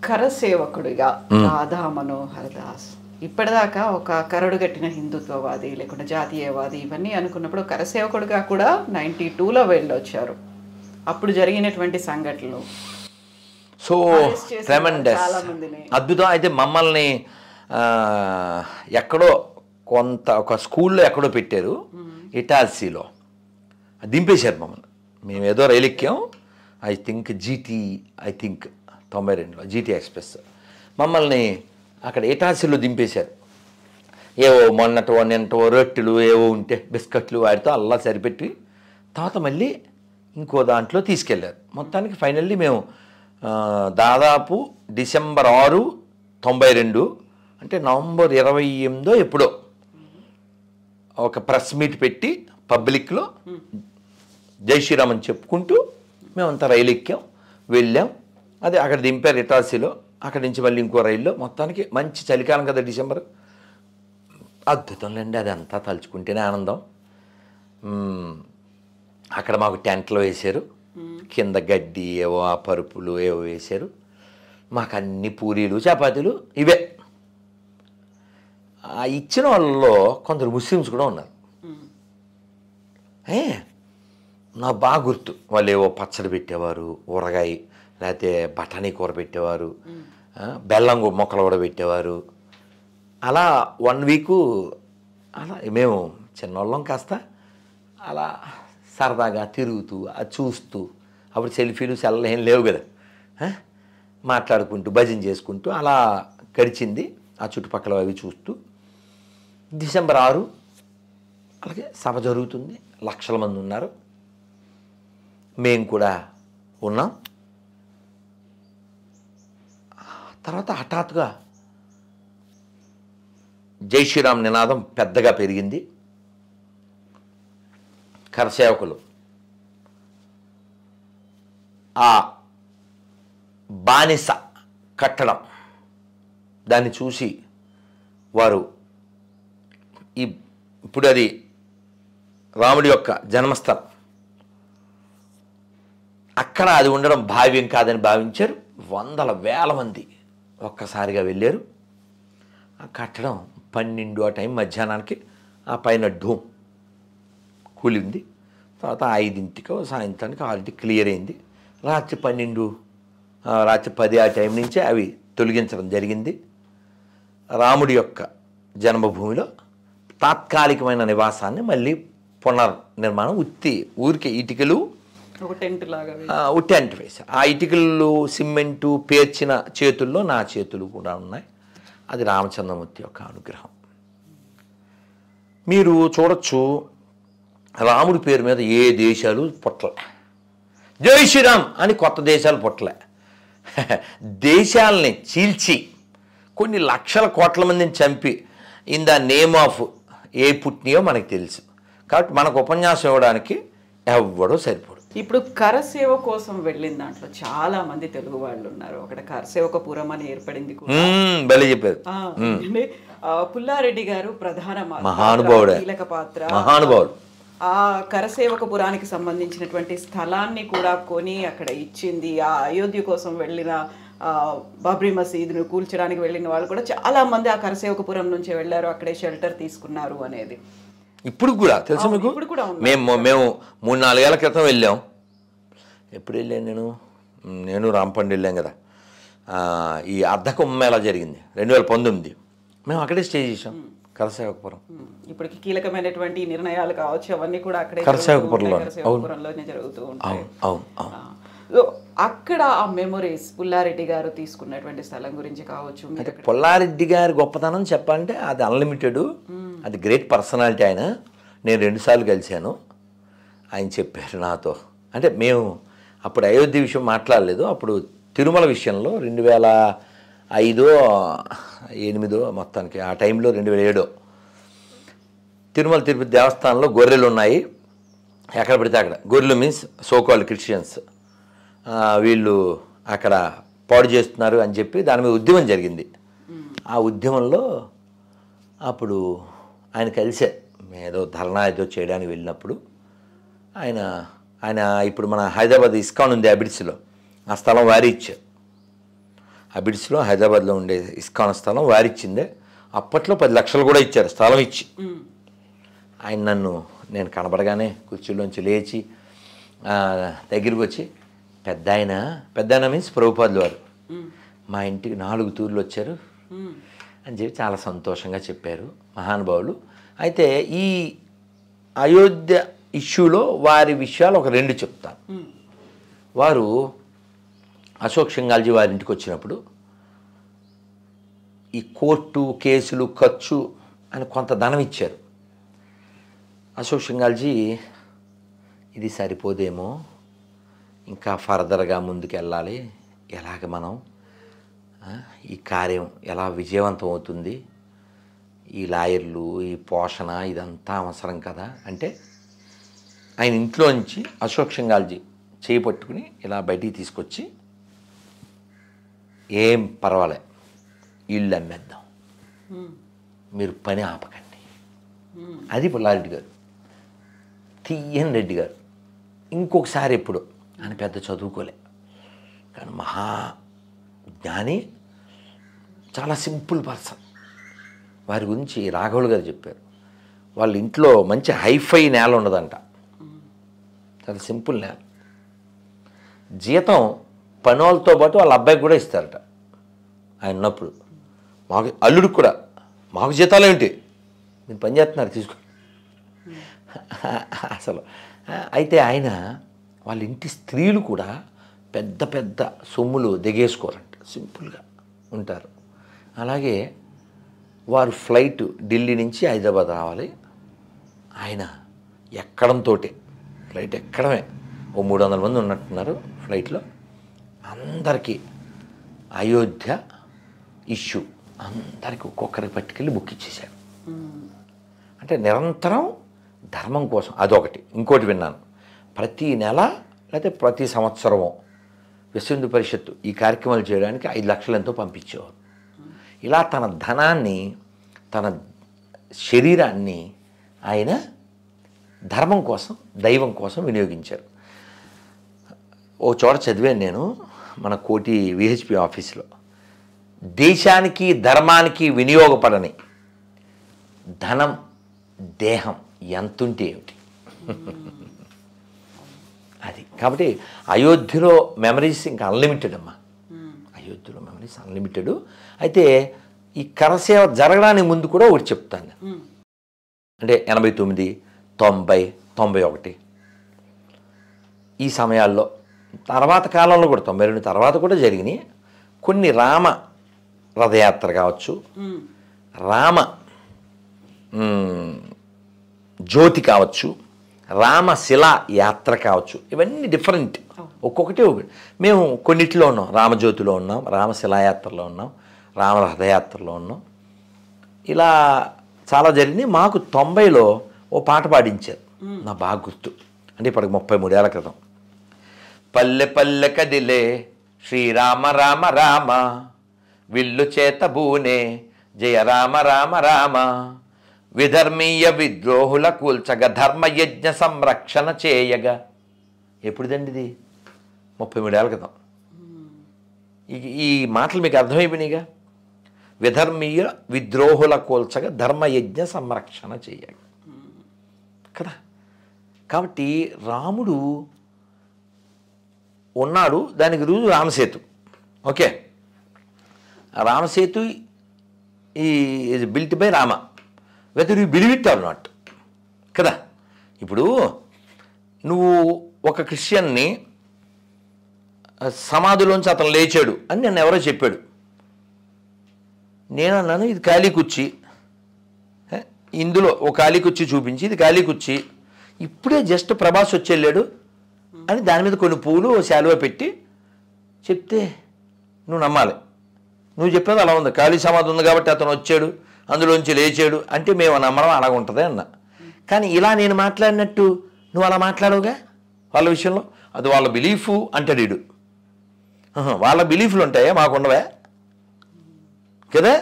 కరసేవకుడిగా రాధా మనోహర్ దాస్ ఇప్పటిదాకా ఒక కరడుగట్టిన హిందుత్వవాది లేకుంటే జాతీయవాది ఇవన్నీ అనుకున్నప్పుడు కరసేవకుడిగా కూడా 92లో వెళ్ళొచ్చారు. అప్పుడు జరిగినటువంటి సంఘటనలు సో ట్రెమెండస్ అద్భుతం. అయితే మమ్మల్ని ఎక్కడో ఒక స్కూల్లో ఎక్కడో పెట్టారు, ఇటాల్సీలో దింపేశారు మమ్మల్ని. మేము ఏదో రైలు ఎక్కాం, ఐ థింక్ 92లో జీటీ ఎక్స్ప్రెస్. మమ్మల్ని అక్కడ ఇటాల్సీలో దింపేశారు. ఏవో నిన్నటో రొట్టెలు ఏవో ఉంటే బిస్కెట్లు వాటితో అల్లా సరిపెట్టి తర్వాత మళ్ళీ ఇంకో దాంట్లో తీసుకెళ్ళారు. మొత్తానికి ఫైనల్లీ మేము దాదాపు డిసెంబర్ 6, 92 అంటే నవంబర్ 28 ఎప్పుడో ఒక ప్రెస్ మీట్ పెట్టి పబ్లిక్లో జై శ్రీరామ్ అని చెప్పుకుంటూ మేమంతా రైలు ఎక్కాం, వెళ్ళాం. అదే అక్కడ దింపారు ఇటాల్సీలో. అక్కడి నుంచి మళ్ళీ ఇంకో రైల్లో. మొత్తానికి మంచి చలికాలం కదా డిసెంబర్. అద్భుతంలేండి, అది అంతా తలుచుకుంటేనే ఆనందం. అక్కడ మాకు టెంట్లు వేశారు, కింద గడ్డి ఏవో ఆ పరుపులు ఏవో వేశారు. మాకు అన్ని పూరీలు చపాతీలు ఇవే. ఆ ఇచ్చిన వాళ్ళలో కొందరు ముస్లిమ్స్ కూడా ఉన్నారు. నాకు బాగా గుర్తు, వాళ్ళు ఏవో పచ్చడి పెట్టేవారు, ఊరగాయ లేకపోతే బఠానీ కూర పెట్టేవారు, బెల్లం మొక్కలు కూడా పెట్టేవారు. అలా 1 వీకు అలా మేము చిన్నవాళ్ళం కాస్త అలా సరదాగా తిరుగుతూ అది చూస్తూ, అప్పుడు సెల్ఫీలు సెల్లు ఏం లేవు కదా, మాట్లాడుకుంటూ భజన చేసుకుంటూ అలా గడిచింది. ఆ చుట్టుపక్కల అవి చూస్తూ డిసెంబర్ 6 అలాగే సభ జరుగుతుంది. లక్షల మంది ఉన్నారు, మేము కూడా ఉన్నాం. తర్వాత హఠాత్తుగా జై శ్రీరామ్ నినాదం పెద్దగా పెరిగింది. కరసేవకులు ఆ బానిస కట్టడం దాన్ని చూసి వారు ఇప్పుడు అది రాముడి యొక్క జన్మస్థలం, అక్కడ అది ఉండడం భావ్యం కాదని భావించారు. వందల వేల మంది ఒక్కసారిగా వెళ్ళారు. ఆ కట్టడం 12 ఆ టైం మధ్యాహ్నానికి ఆ పైన డోమ్ కూలింది. తర్వాత 5 సాయంత్రానికి ఆల్రెడీ క్లియర్ అయింది. రాత్రి 12 రాత్రి 10 ఆ టైం నుంచే అవి తొలగించడం జరిగింది. రాముడి యొక్క జన్మభూమిలో తాత్కాలికమైన నివాసాన్ని మళ్ళీ పునర్నిర్మాణం ఊరికే ఇటుకలు టెంట్ వేసి ఆ ఇటుకలు సిమెంటు పేర్చిన చేతుల్లో నా చేతులు కూడా ఉన్నాయి. అది రామచంద్రమూర్తి యొక్క అనుగ్రహం. మీరు చూడొచ్చు, రాముడి పేరు మీద ఏ దేశాలు పుట్టలే, జై శ్రీరామ్ అని కొత్త దేశాలు పుట్టలే. దేశాలని చీల్చి కొన్ని లక్షల కోట్ల మందిని చంపి ఇన్ ద నేమ్ ఆఫ్ ఏ పుట్టినయో మనకు తెలుసు. కాబట్టి మనకు ఉపన్యాసం ఇవ్వడానికి ఎవ్వడో సరిపోడు. ఇప్పుడు కరసేవ కోసం వెళ్ళిన దాంట్లో చాలా మంది తెలుగు వాళ్ళు ఉన్నారు. అక్కడ కరసేవకపురం అని ఏర్పడింది. బలి చెప్పారు. పుల్లారెడ్డి గారు ప్రధాన మహానుభావుడు, కీలక పాత్ర, మహానుభావుడు. ఆ కరసేవకపురానికి సంబంధించినటువంటి స్థలాన్ని కూడా కొని అక్కడ ఇచ్చింది. ఆ అయోధ్య కోసం వెళ్ళిన బాబ్రీ మసీదును కూల్చడానికి వెళ్ళిన వాళ్ళు కూడా చాలా మంది ఆ కరసేవకపురం నుంచి వెళ్ళారు, అక్కడే షెల్టర్ తీసుకున్నారు అనేది ఇప్పుడు కూడా తెలుసు మీకు. మేము 3-4 ఏళ్ల క్రితం వెళ్ళాం. ఎప్పుడు వెళ్ళాను నేను రాంపండి వెళ్ళాం కదా. ఈ అర్ధకుంభమేళా జరిగింది 2019. మేము అక్కడే స్టే చేసాం, కరసేవకపురం. ఇప్పటికి కీలకమైనటువంటి నిర్ణయాలు కావచ్చు అవన్నీ కూడా అక్కడే కరసేవకపురంలోనే జరుగుతూ ఉంటాయి. అక్కడ ఆ మెమొరీస్ పుల్లారెడ్డి గారు తీసుకున్నటువంటి స్థలం గురించి కావచ్చు. అంటే పుల్లారెడ్డి గారి గొప్పతనం చెప్పాలంటే అది అన్లిమిటెడ్, అది గ్రేట్ పర్సనాలిటీ. ఆయన నేను 2 సార్లు కలిశాను. ఆయన చెప్పారు నాతో, అంటే మేము అప్పుడు అయోధ్య విషయం మాట్లాడలేదు, అప్పుడు తిరుమల విషయంలో 2005, 2008 మొత్తానికి ఆ టైంలో 2007 తిరుమల తిరుపతి దేవస్థానంలో గొర్రెలు ఉన్నాయి. ఎక్కడ పడితే అక్కడ గొర్రెలు మీన్స్ సోకాల్డ్ క్రిస్టియన్స్, వీళ్ళు అక్కడ పాడు చేస్తున్నారు అని చెప్పి దాని మీద ఉద్యమం జరిగింది. ఆ ఉద్యమంలో అప్పుడు ఆయన కలిసే ఏదో ధర్నా ఏదో చేయడానికి వెళ్ళినప్పుడు ఆయన ఇప్పుడు మన హైదరాబాద్ ఇస్కాన్ ఉంది అబిడ్స్లో, ఆ స్థలం వారి ఇచ్చారు. అబిడ్స్లో హైదరాబాద్లో ఉండే ఇస్కాన్ స్థలం వారిచ్చిందే. అప్పట్లో 10 లక్షలు కూడా ఇచ్చారు స్థలం ఇచ్చి. ఆయన నేను కనబడగానే కుర్చీలోంచి లేచి దగ్గరికి వచ్చి, పెద్ద ఆయన మీన్స్ ప్రభుపాదులు వారు మా ఇంటికి 4 తూర్లు వచ్చారు అని చెప్పి చాలా సంతోషంగా చెప్పారు మహానుభావులు. అయితే ఈ అయోధ్య ఇష్యూలో వారి విషయాలు ఒక 2 చెప్తాను. వారు అశోక్ సింఘాల్జీ వారి ఇంటికి వచ్చినప్పుడు ఈ కోర్టు కేసులు ఖర్చు అని కొంత ధనం ఇచ్చారు. అశోక్ సింఘాల్జీ ఇది సరిపోదేమో, ఇంకా ఫర్దర్గా ముందుకెళ్ళాలి, ఎలాగ మనం ఈ కార్యం ఎలా విజయవంతం అవుతుంది, ఈ లాయర్లు ఈ పోషణ ఇదంతా అవసరం కదా అంటే, ఆయన ఇంట్లో నుంచి అశోక్ సింఘాల్జీ చేయి పట్టుకుని ఇలా బయటికి తీసుకొచ్చి, ఏం పర్వాలే ఇల్లు అమ్మేద్దాం, మీరు పని ఆపకండి. అది పుల్లారెడ్డి గారు. తీయన్ రెడ్డి గారు ఇంకొకసారి ఎప్పుడు ఆయన పెద్ద చదువుకోలే కానీ మహా జ్ఞాని, చాలా సింపుల్ పర్సన్. వారి గురించి రాఘవులు గారు చెప్పారు, వాళ్ళ ఇంట్లో మంచి హైఫై నేల ఉండదంట, చాలా సింపుల్ నేల. జీతం పనోళ్ళతో పాటు వాళ్ళ అబ్బాయికి కూడా ఇస్తారట ఆయన ఉన్నప్పుడు. మాకు అల్లుడికి కూడా, మాకు జీతాలు ఏంటి, మీరు పని చేస్తున్నారు తీసుకో అసలు. అయితే ఆయన వాళ్ళ ఇంటి స్త్రీలు కూడా పెద్ద పెద్ద సొమ్ములు దిగేసుకోరంట, సింపుల్గా ఉంటారు. అలాగే వారు ఫ్లైట్ ఢిల్లీ నుంచి హైదరాబాద్ రావాలి, ఆయన ఎక్కడంతో ఫ్లైట్ ఎక్కడమే ఓ 300 మంది ఉన్నట్టున్నారు ఫ్లైట్లో. అందరికీ అయోధ్య ఇష్యూ అందరికీ ఒక్కొక్కరికి పట్టుకెళ్ళి బుక్ ఇచ్చేశారు. అంటే నిరంతరం ధర్మం కోసం అదొకటి. ఇంకోటి విన్నాను, ప్రతి నెల లేకపోతే ప్రతి సంవత్సరమో విశ్వ హిందూ పరిషత్తు ఈ కార్యక్రమాలు చేయడానికి 5 లక్షలు ఎంతో పంపించేవారు. ఇలా తన ధనాన్ని తన శరీరాన్ని ఆయన ధర్మం కోసం దైవం కోసం వినియోగించారు. ఓ చోట చదివాను నేను, మన కోటి విహెచ్పి ఆఫీస్లో, దేశానికి ధర్మానికి వినియోగపడని ధనం దేహం ఎంతుంటే ఏమిటి అది. కాబట్టి అయోధ్యలో మెమరీస్ ఇంకా అన్లిమిటెడ్ అమ్మా, అయోధ్యలో మెమరీస్ అన్లిమిటెడ్. అయితే ఈ కరసేవ జరగడానికి ముందు కూడా ఒకటి చెప్తాను, అంటే 89, 90, 91 ఈ సమయాల్లో, తర్వాత కాలంలో కూడా 92 తర్వాత కూడా జరిగినాయి కొన్ని. రామ రథయాత్ర కావచ్చు, రామ జ్యోతి కావచ్చు, రామశిలా యాత్ర కావచ్చు, ఇవన్నీ డిఫరెంట్, ఒక్కొక్కటి ఒకటి. మేము కొన్నిటిలో ఉన్నాం, రామజ్యోతిలో ఉన్నాం, రామశిలాయాత్రలో ఉన్నాం, రామ రథయాత్రలో ఉన్నాం. ఇలా చాలా జరిగినాయి. మాకు 90లో ఓ పాట పాడించారు, నా బాగా గుర్తు, అంటే ఇప్పటికి 33 ఏళ్ల క్రితం. పల్లె పల్లె కదిలే శ్రీరామ రామ రామ, విల్లు చేత బూనే జయ రామ రామ రామ, విధర్మీయ విద్రోహుల కూల్చగా ధర్మయజ్ఞ సంరక్షణ చేయగా. ఎప్పుడుదండి ఇది? 33 ఏళ్ల క్రితం. ఈ మాటలు మీకు అర్థమైపోయినాయిగా. విధర్మీయ విద్రోహుల కూల్చగా ధర్మయజ్ఞ సంరక్షణ చేయగా కదా. కాబట్టి రాముడు ఉన్నాడు, దానికి రుజువు Ram Setu. Okay, Ram Setu is built by Rama, whether you believe it or not కదా. ఇప్పుడు నువ్వు ఒక క్రిస్టియన్ని సమాధిలోంచి అతను లేచాడు అని నన్ను ఎవరో చెప్పాడు, నేను అన్నాను ఇది ఖాళీ కుర్చీ, ఇందులో ఒక ఖాళీ కుర్చీ చూపించి ఇది ఖాళీ కుర్చీ, ఇప్పుడే జస్ట్ ప్రభాస్ వచ్చి వెళ్ళాడు అని దాని మీద కొన్ని పూలు శాలువ పెట్టి చెప్తే నువ్వు నమ్మాలి. నువ్వు చెప్పేది అలా ఉంది, ఖాళీ సమాధి ఉంది కాబట్టి అతను వచ్చాడు అందులోంచి లేచాడు అంటే మేము నమ్మడం అలాగ ఉంటుంది అన్న. కానీ ఇలా నేను మాట్లాడినట్టు నువ్వు అలా మాట్లాడవుగా వాళ్ళ విషయంలో, అది వాళ్ళ బిలీఫు అంటాడు వీడు. వాళ్ళ బిలీఫ్లు ఉంటాయా, మాకుండవా కదా.